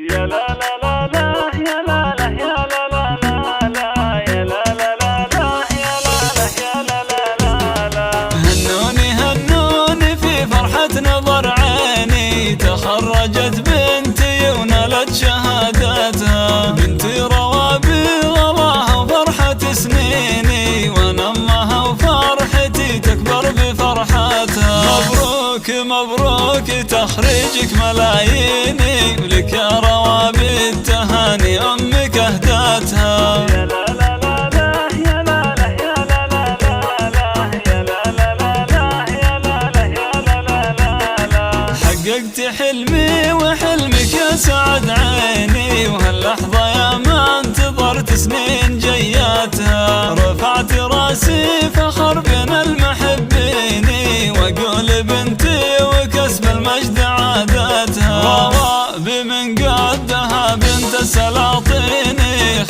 يا لا لا لا لا يا لا لا يا لا لا لا لا يا لا لا لا لا يا لا لا يا لا لا لا لا. هنوني هنوني في فرحة نظر عيني، تخرجت بنتي ونالت شهادتها. بنتي روابي غلاها وفرحة سنيني، وانا امها وفرحتي تكبر بفرحتها. مبروك مبروك تخريجك ملاييني، ولك يا روابي التهاني امك اهداتها. يا لا لا لا لا يا لا لا يا لا لا لا لا يا لا لا لا لا يا لا لا يا لا لا لا لا. حققت حلمي وحلمك يا سعد عيني، وهاللحظة يا ما انتظرت سنين جياتها. رفعت راسي فخر بين المحبين، واقول بنتي وكسب المجد عادتها. روابي من قدها بنت السلاطين،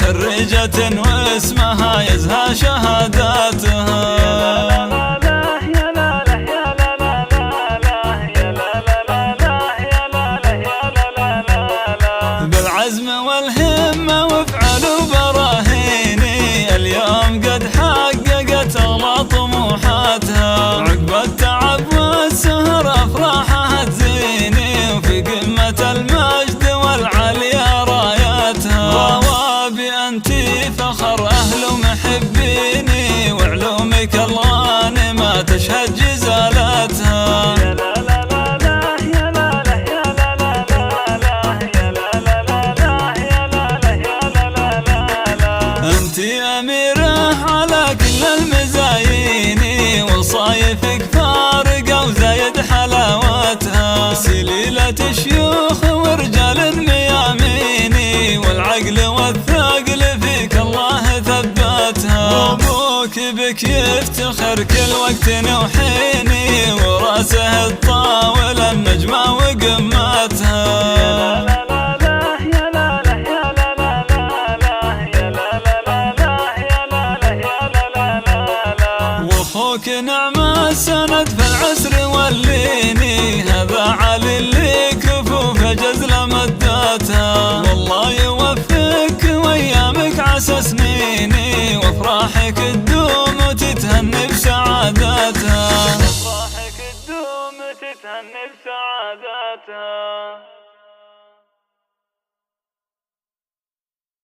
خريجة واسمها يزهى شهاداتها. بالعزم والهمة وافعل براهيني، اليوم قد حققت اغلى طموحاتها. عقب التعب والسهر افراحها تزيني، وفي قمة المجد والعليا راياتها. روابي انتي فخر اهل ومحبيني، وعلومك الغانمة تشهد جزالاتها. انتي اميرة على كل المزايين، وصايفك فارقة وزايد حلاوتها. سليلة شيوخ ورجال مياميني، والعقل والثقل فيك الله ثبتها. ابوك بك يفتخر كل وقت وحيني، وراسه الطاول النجمة وقمتها. واخوك نعم السند في العسر والليني، هذا علي اللي كفوف جزل مدتها. والله يوفقك وايامك عسى سنيني، وافراحك تدوم وتتهني بسعادتها. افراحك تدوم وتتهني بسعادتها.